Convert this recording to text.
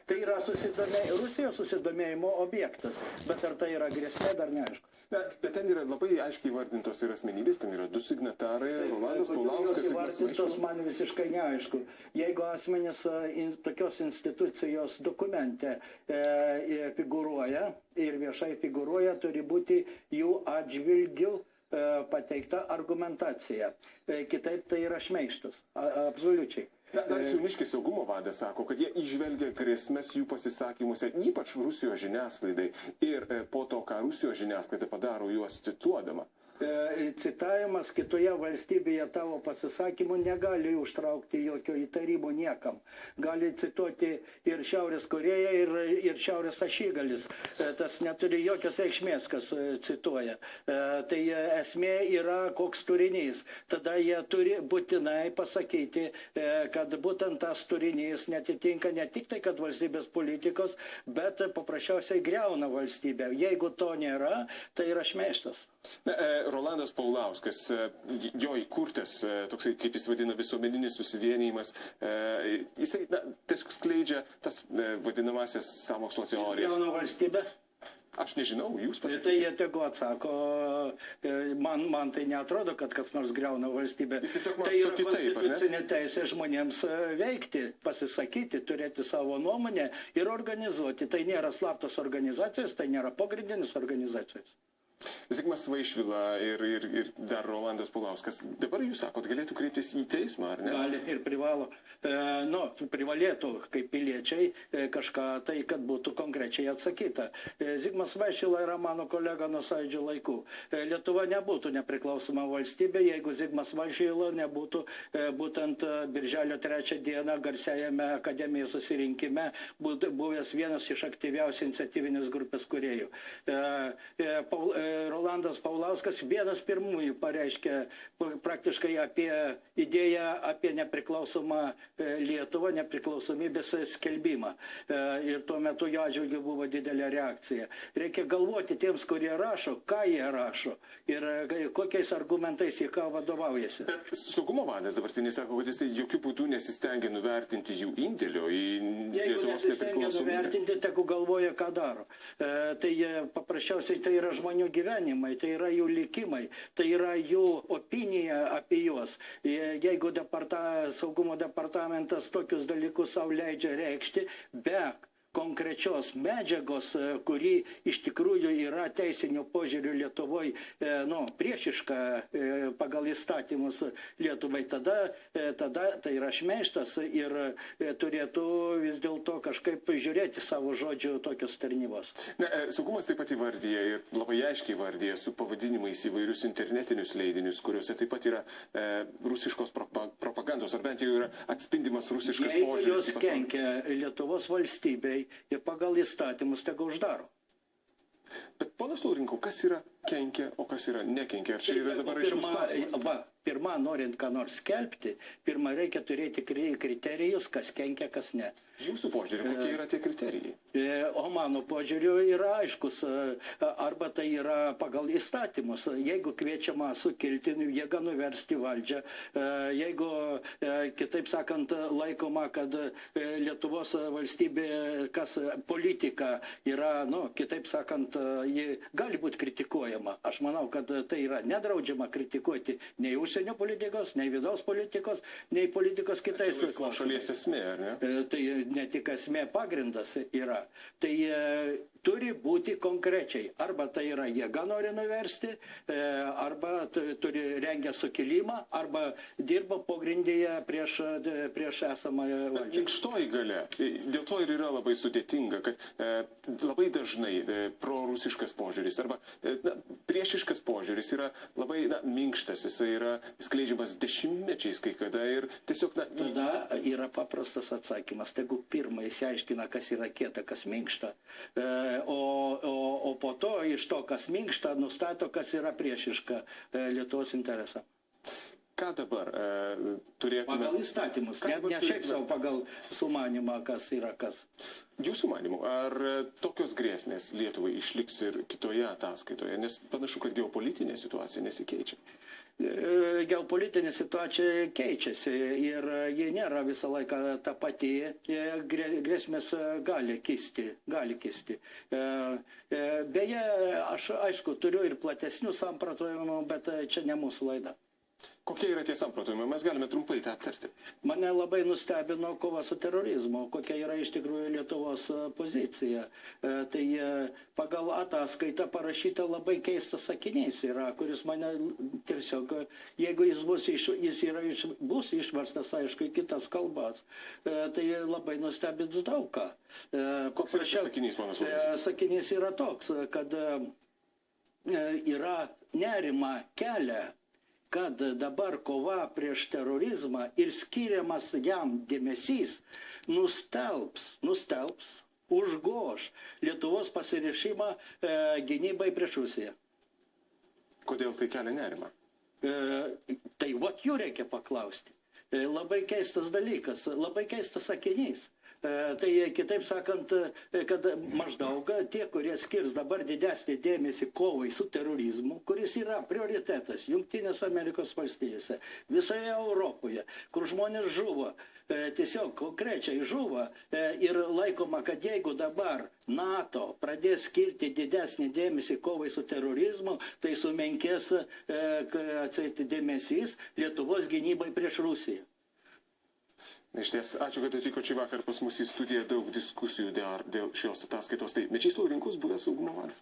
Tai yra Rusijos susidomėjimo objektas, bet ar tai yra grėsmė, dar neaišku. Bet ten yra labai aiškiai vardintos ir asmenybės, ten yra 2 signatarai, Rolandas Paulauskas, Zigmas Vaišvilas. Man visiškai neaišku. Jeigu asmenys tokios institucijos dokumente figūruoja ir viešai figūruoja, turi būti jų atžvilgių pateikta argumentacija. Kitaip tai yra šmeižtas, absoliučiai. Dar Jauniškis saugumo vadas sako, kad jie įžvelgia grėsmes jų pasisakymuose, ypač Rusijos žiniasklaidai. Ir po to, ką Rusijos žiniasklaida padaro juos cituodama. Citavimas kitoje valstybėje tavo pasisakymų negali užtraukti jokio įtarimo niekam. Gali cituoti ir Šiaurės Korėja, ir Šiaurės ašigalis. Tas neturi jokios reikšmės, kas cituoja. Tai esmė yra koks turinys. Tada jie turi būtinai pasakyti, kad būtent tas turinys netitinka ne tik tai, kad valstybės politikos, bet paprasčiausiai griauna valstybę. Jeigu to nėra, tai yra šmeižtas. Rolandas Paulauskas, jo įkurtas, toksai, kaip jis vadina, visuomeninis susivienijimas, jisai tiesiog skleidžia tas vadinamasias sąmokslo teorijas. Griauna valstybę? Aš nežinau, jūs pasakykite. Tai jie tegu atsako, man tai neatrodo, kad kas nors griauna valstybę. Tai yra konstitucinė teisė žmonėms veikti, pasisakyti, turėti savo nuomonę ir organizuoti. Tai nėra slaptos organizacijos, tai nėra pogrindinis organizacijos. Zigmas Vaišvila ir dar Rolandas Paulauskas. Dabar jūs sakot, galėtų kreiptis į teismą, ar ne? Gali ir privalo. Privalėtų kaip piliečiai kažką tai, kad būtų konkrečiai atsakyta. Zigmas Vaišvila yra mano kolega nuo Sąjūdžio laikų. Lietuva nebūtų nepriklausoma valstybė, jeigu Zigmas Vaišvila nebūtų būtent birželio 3 dieną garsiajame akademijos susirinkime buvęs vienas iš aktyviausių iniciatyvinės grupės kūrėjų. Rolandas Paulauskas vienas pirmųjų pareiškė praktiškai apie idėją apie nepriklausomą Lietuvą, nepriklausomybės skelbimą. Ir tuo metu jo atžvilgiu buvo didelė reakcija. Reikia galvoti tiems, kurie rašo, ką jie rašo ir kokiais argumentais jie ką vadovaujasi. Bet saugumo vadas dabartinis sako, kad jis jokių būdų nesistengia nuvertinti jų indėlio į Lietuvos nepriklausomybę. Jeigu nesistengia nuvertinti, tegu galvoja, ką daro. Tai paprasčiausiai tai yra žmonių gyvenimai, tai yra jų likimai, tai yra jų opinija apie juos. Jeigu saugumo departamentas tokius dalykus savo leidžia reikšti, be konkrečios medžiagos, kuri iš tikrųjų yra teisinių požiūrių Lietuvoje priešiška pagal įstatymus Lietuvai, tada tai yra šmeižtas ir turėtų vis dėlto kažkaip žiūrėti savo žodžių tokios tarnybos. Saugumas taip pat įvardyja ir labai aiškiai įvardyja su pavadinimais įvairius internetinius leidinius, kuriuose taip pat yra rusiškos propagandos, ar bent jau yra atspindimas rusiškas požiūris. Jeigu jos kenkia Lietuvos valstybei, ir pagal įstatymus tegu uždaro. Bet ponas Laurinkau, kas yra kenkia, o kas yra nekenkia? Ar čia yra dabar aiškus klausimas? Pirma, norint ką nors skelbti, pirma reikia turėti kriterijus, kas kenkia, kas ne. Jūsų požiūrį, kokie yra tie kriterijai? O mano požiūriu yra aiškus, arba tai yra pagal įstatymus. Jeigu kviečiama sukilti, jėga nuversti valdžią, jeigu, kitaip sakant, laikoma, kad Lietuvos valstybė, kas politika yra, kitaip sakant, ji gali būti kritikuojama. Aš manau, kad tai yra nedraudžiama kritikuoti nei užsienio politikos, nei vidaus politikos, nei politikos kitais klausimais. Šalies esmė, ar ne? Tai ne tik esmė, pagrindas yra. Tai turi būti konkrečiai. Arba tai yra jėga nori nuversti, arba turi rengia sukilimą, arba dirba pogrindėje prieš esamą valdžią. Minkštoji galia. Dėl to ir yra labai sudėtinga, kad labai dažnai prorusiškas požiūris arba priešiškas požiūris yra labai minkštas, jisai yra skleidžiamas dešimtmečiais kai kada ir tiesiog... Tada yra paprastas atsakymas. Tegu pirmą įsiaiškina, kas yra kieta, kas minkšta. O po to iš to, kas minkšta, nustato, kas yra priešiška Lietuvos interesą. Ką dabar turėtume... Pagal įstatymus, ne šiaip savo pagal sumanimą, kas yra kas. Jūsų manimu, ar tokios grėsmės Lietuvai išliks ir kitoje ataskaitoje, nes panašu, kad geopolitinė situacija nesikeičia? geopolitinė situacija keičiasi ir ji nėra visą laiką ta pati, grėsmės gali kisti. Beje, aš aišku turiu ir platesnių sampratojimų, bet čia ne mūsų laida. Kokie yra tie sampratojimai? Mes galime trumpai tą aptarti. Mane labai nustebino kova su terorizmu, kokia yra iš tikrųjų Lietuvos pozicija. Tai pagal ataskaitą parašyta labai keistas sakinys yra, kuris mane tiesiog, jeigu jis bus išverstas, aišku, į kitas kalbas, tai labai nustebins daug ką. Koks yra šis sakinys, mano suvokimu? Sakinys yra toks, kad yra nerima kelia, kad dabar kova prieš terorizmą ir skiriamas jam dėmesys nustelbs, užgoš Lietuvos pasirišimą gynybai prieš Rusiją. Kodėl tai kelia nerimą? Tai jų reikia paklausti. Labai keistas dalykas, labai keistas sakinys. Tai kitaip sakant, kad maždaug tie, kurie skirs dabar didesnį dėmesį kovai su terorizmu, kuris yra prioritetas Jungtinės Amerikos valstijose, visoje Europoje, kur žmonės žuvo, tiesiog konkrečiai žuvo ir laikoma, kad jeigu dabar NATO pradės skirti didesnį dėmesį kovai su terorizmu, tai sumenkės dėmesys Lietuvos gynybai prieš Rusiją. Išties, ačiū, kad atvyko šį vakar pas mus į studiją, daug diskusijų dėl šios ataskaitos. Tai Mečys Laurinkus, buvęs saugumo vadas.